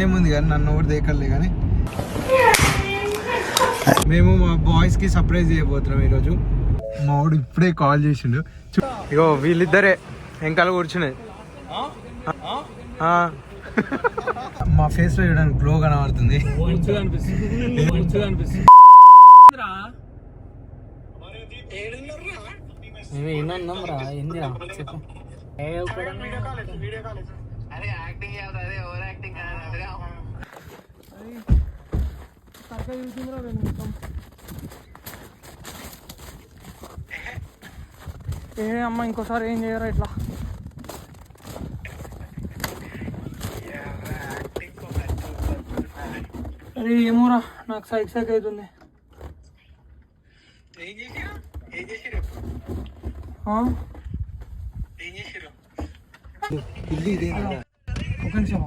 ఏముంది కానీ నన్ను ఎవరు దేకలే కానీ మేము మా బాయ్స్కి సర్ప్రైజ్ చేయబోతున్నాం ఈరోజు. మా వాడు ఇప్పుడే కాల్ చేసిండు. ఇగో వీళ్ళిద్దరే వెంకాల కూర్చునేది. మా ఫేస్ లో చూడడానికి గ్లో కనబడుతుంది. ఏ అమ్మ ఇంకోసారి ఏం చేయరా ఇట్లా. అరే ఏమోరా నాకు సైక్ సైక్ అవుతుంది. ఒక నిమిషం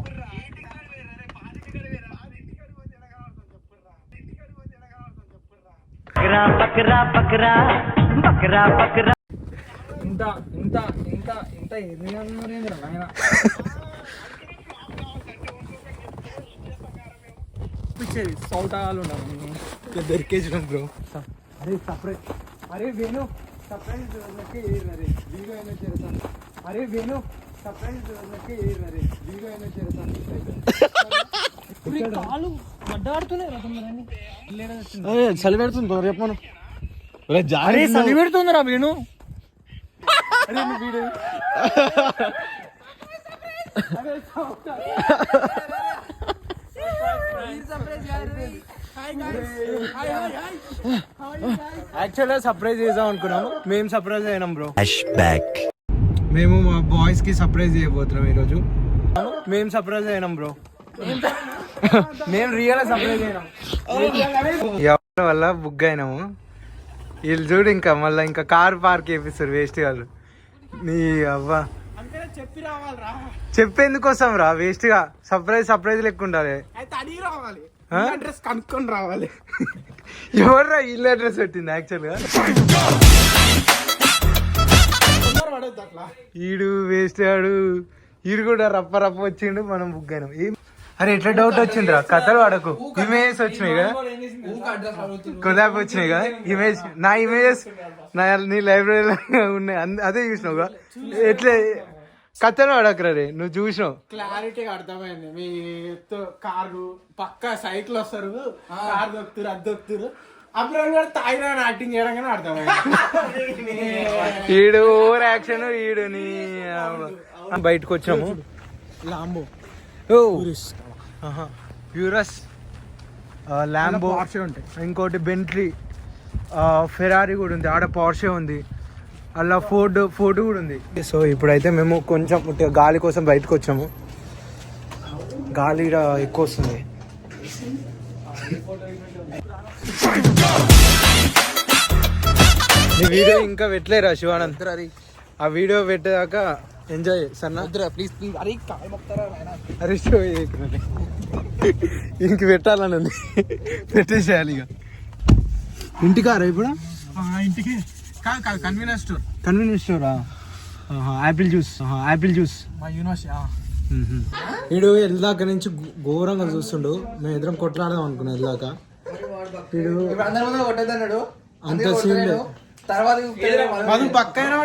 ఇంత ఇంత ఇంత ఇంత ఎదురు నాయన పిచ్చేది సౌటాలు ఉండాలి దొరికేసినాం బ్రో. అరే సర్ప్రైజ్. అరే వేణు సర్ప్రైజ్ అరే వీడియో అయినా చేస్తాను. అరే వేణు సర్ప్రైజ్ అరే వీడియో అయినా చేస్తాను. కాలు గడ్డాడుతున్నాయి చలి పెడుతుంది రేపు మనం. అరే చలి పెడుతుందిరా వేణు. అరే వీడియో యాక్చువల్గా సర్ప్రైజ్ చేద్దాం అనుకున్నాము. మేము సర్ప్రైజ్ అయినాం బ్రో. మేము మా బాయ్స్ కి సర్ప్రైజ్ చేయబోతున్నాం ఈరోజు. మేము సర్ప్రైజ్ అయినాం బ్రో. మేము రియల్ సర్ప్రైజ్ అయినాం. ఎవరి వల్ల బుక్ అయినాము. వీళ్ళు చూడు ఇంకా మళ్ళీ ఇంకా కార్ పార్క్ చేపిస్తారు వేస్ట్ వాళ్ళు. నీ అవ్వ చెప్పేందుకోసం రా వేస్ట్ గా. సర్ప్రైజ్ లెక్క ఉండాలి. అడ్రస్ కనుక్కొని రావాలి. ఎవర్రా ఇల్లు అడ్రస్ పెట్టింది యాక్చువల్ గా. ఈడు వేస్ట్ ఆడు. ఈడు కూడా రప్ప వచ్చిండు. మనం బుక్ అయినాం. అరే ఎట్లా డౌట్ వచ్చిందిరా. కథలు వాడకు. ఇమేజెస్ వచ్చినాయి కదా, కొలాబ్ వచ్చినాయి కదా. నా ఇమేజెస్ నీ లైబ్రరీలో ఉన్నాయి. అదే చూసినావుగా. ఎట్లా కథలు వాడకురా రే. నువ్వు చూసినావు. క్లారిటీగా అర్థమైంది. మీ కారు పక్క సైకిల్ వస్తారు, కారు దొక్కుతారు, అది దొక్కుతారు. అప్పుడు తాగిన యాక్టింగ్ చేయడం అర్థమైంది. ఈడు ఓవర్ యాక్షన్. ఈడు నీ బయటకు వచ్చాము. లాంబో ప్యూరస్ ల్యాంబో ఉంటాయి. ఇంకోటి బెంట్లీ, ఫెరారీ కూడా ఉంది. ఆడ పోర్షే ఉంది. అలా ఫోర్డ్ కూడా ఉంది. సో ఇప్పుడైతే మేము కొంచెం గాలి కోసం బయటకు వచ్చాము. గాలి ఎక్కువ వస్తుంది. ఈ వీడియో ఇంకా పెట్టలేరా శివానంద్? ఆ video పెట్టేదాకా enjoy Sanna. Please please. అరే అరే ఇంక పెట్టాలని ఉంది. పెట్టేసేయాలి ఇక. ఇంటికారా ఇప్పుడు? ఇంటికి కాదు కన్వీనియన్స్ స్టోరా? యాపిల్ జ్యూస్ మా యూనివర్సిటీ. వీడు వెళ్ళాక నుంచి ఘోరంగా చూస్తుండు. మేము ఎదురం కొట్లాడదాం అనుకున్నాం వెళ్ళాక. వీడు అంత సీన్ లేదు. పక్క అయినా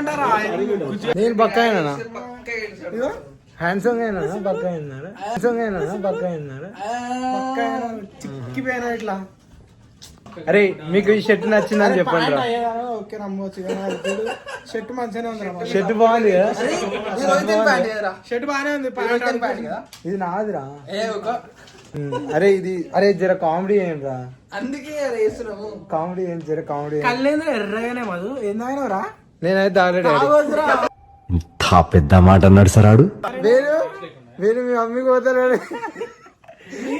నేను పక్క అయినా హ్యాండ్సమ్ అయినా పక్క అయినారా? పక్క అయినారా? చిక్కిపోయినా ఇట్లా. అరే మీకు ఈ షర్ట్ నచ్చిందని చెప్పండి రా. ఓకే నమ్మవచ్చు. షర్ట్ మంచిగానే ఉంది. షర్ట్ బాగుంది కదా. షర్ట్ బాగానే ఉంది. ఇది నాదిరా. అరే ఇది అరే జర కామెడీ ఏంటి రా. అందుకే కామెడీ ఏంటి జర కామెడీ. కళ్ళేంద్ర ఎర్రగానే మధు ఏందాయనరా. నేనైతే ఆల్రెడీ ఇంత పెద్ద మాట అన్నాడు సార్ ఆడు. వేరు మీ మమ్మీకి పోతాడు.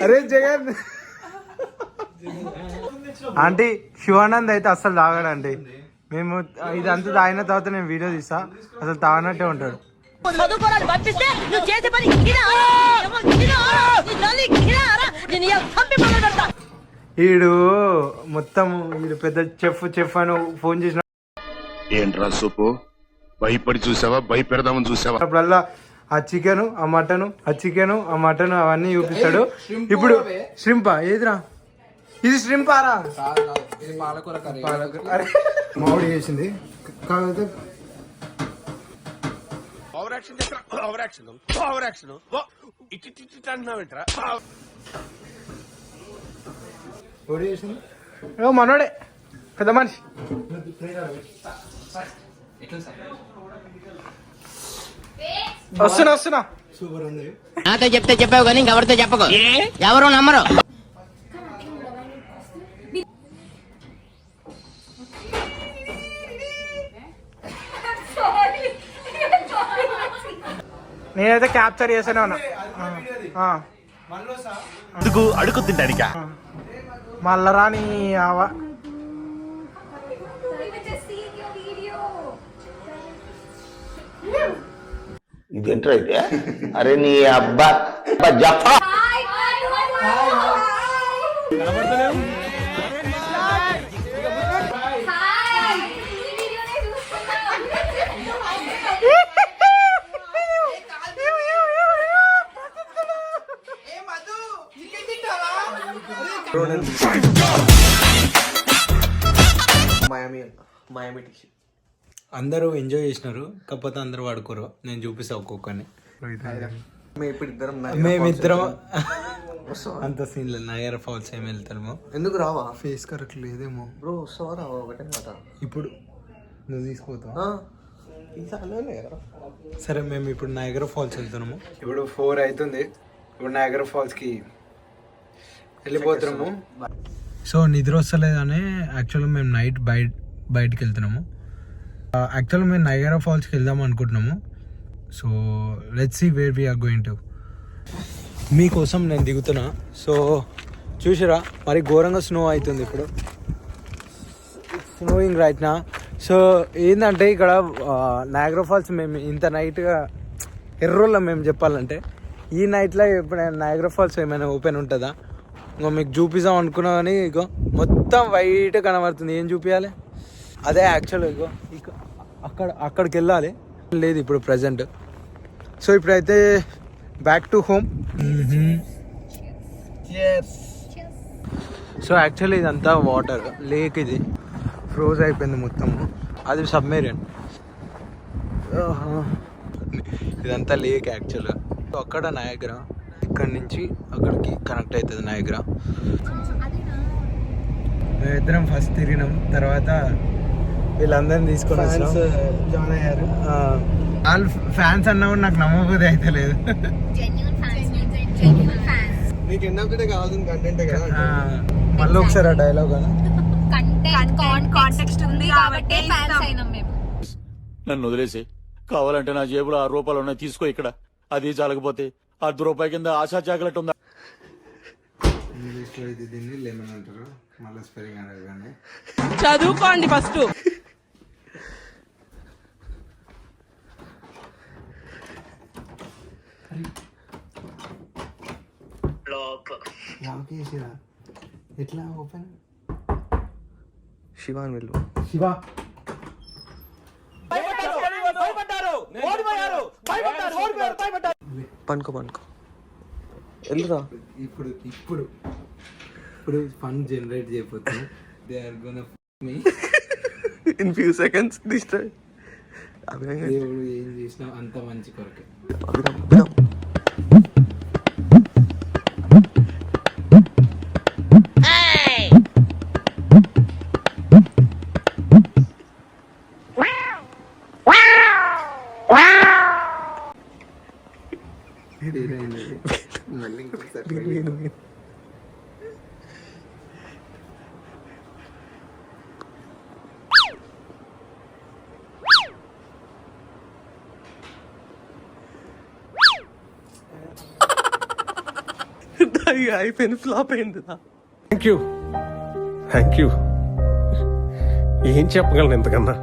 అరే జగన్ ఆంటీ శివానంద్ అయితే అస్సలు తాగాడండి. మేము ఇదంతా తాగిన తర్వాత నేను వీడియో తీస్తా. అసలు తాగినట్టే ఉంటాడు. ఈడు మొత్తం ఈడు పెద్ద చెఫ్ అని ఫోన్ చేసిన ఏంట్రా సూపు భయపడి చూసావా భయపెడదామని చూసావా అప్పుడల్లా ఆ చికెన్ ఆ మటన్ అవన్నీ చూపిస్తాడు. ఇప్పుడు శ్రింపా ఏదిరా ఇది శ్రింపారా పాలకూర కర్రీ. అరే మామిడి చేసింది కాకపోతే చేసింది మనోడే పెద్ద మనిషి. వస్తున్నా సూపర్ ఉంది. నాతో చెప్తే చెప్పావు కానీ ఇంకెవరితో చెప్పకు, ఎవరు నమ్మరు. నేనైతే క్యాప్చర్ చేస్తూనే ఉన్నా. అడుగు తింటానికా మళ్ళా రాని ఇదేంట్రా అయితే? అరే నీ అబ్బా జఫా అందరూ ఎంజాయ్ చేసినారు, కాకపోతే అందరూ వాడుకోరు. నేను చూపిస్తా ఒక్కొక్కరిని. మేమిద్దరం అంత సీన్ లేదు. నయాగరా ఫాల్స్ ఏమి వెళ్తాము. ఎందుకు రావా? ఫేస్ కరెక్ట్ లేదేమో బ్రో వస్తావా రావా? ఒకటే మాట. ఇప్పుడు నువ్వు తీసుకోతావు. సరే మేము ఇప్పుడు నయాగరా ఫాల్స్ వెళ్తున్నాము. ఇప్పుడు 4 అవుతుంది. ఇప్పుడు నయాగరా ఫాల్స్కి వెళ్ళిపోతున్నాము. సో నిద్ర వస్తలేదని యాక్చువల్గా మేము నైట్ బయటికి వెళ్తున్నాము. యాక్చువల్గా మేము నయాగరా ఫాల్స్కి వెళ్దాం అనుకుంటున్నాము. So let's see where we are going to. మీకోసం నేను దిగుతున్నా. సో చూసిరా మరి ఘోరంగా స్నో అవుతుంది ఇప్పుడు. స్నోయింగ్ రైట్ నా. సో ఏంటంటే ఇక్కడ నయాగరా ఫాల్స్ మేము ఇంత నైట్గా ఎర్రోళ్ళం మేము చెప్పాలంటే. ఈ నైట్లో ఎప్పుడైనా నయాగరా ఫాల్స్ ఏమైనా ఓపెన్ ఉంటుందా? ఇంకో మీకు చూపిద్దాం అనుకున్నా కానీ ఇగో మొత్తం వైట్ కనబడుతుంది. ఏం చూపించాలి? అదే యాక్చువల్ ఇగో అక్కడికి వెళ్ళాలి. లేదు ఇప్పుడు ప్రజెంట్. సో ఇప్పుడైతే back to home. So actually ఇదంతా వాటర్ లేక్. ఇది ఫ్రోజ్ అయిపోయింది మొత్తము. అది సబ్మెరీన్. ఇదంతా లేక్ యాక్చువల్గా. అక్కడ నయాగరా, ఇక్కడ నుంచి అక్కడికి కనెక్ట్ అవుతుంది నయాగరా. మేమిద్దరం ఫస్ట్ తిరిగినాం, తర్వాత వీళ్ళందరినీ తీసుకొని జాయిన్ అయ్యారు. వాళ్ళు ఫ్యాన్స్ అన్నా కూడా నాకు నమ్మబోదే అయితే లేదు. నీకు ఎన్నప్పుడే కావాల్సిన కంటెంట్ కదా. మళ్ళీ ఒకసారి ఆ డైలాగ్ అని నన్ను వదిలేసి కావాలంటే నా జేబులో 6 రూపాయలు ఉన్నాయి, తీసుకో. ఇక్కడ అది చాలకపోతే ₹10 కింద ఆశా చాకలెట్ ఉందా? ఇంగ్లీష్లో ఇది దీన్ని లెమన్ అంటారు. మళ్ళీ స్పెల్లింగ్ అడగగానే చదువుకోండి ఫస్ట్. ఎట్లా ఓపెన్? శివ అని వెళ్ళు. శివ పనుకో వెళ్ళురా. ఇప్పుడు ఇప్పుడు ఇప్పుడు ఫన్ జనరేట్ చేయబోతుంది. They are gonna me in few seconds destroy. దేవుడు ఏం చేసినా అంత మంచి కొరకే. మళ్ళీ ఇంకొకసారి అయిపోయింది, ఫ్లాప్ అయింది. థ్యాంక్ యూ ఏం చెప్పగలను ఇంతకన్నా.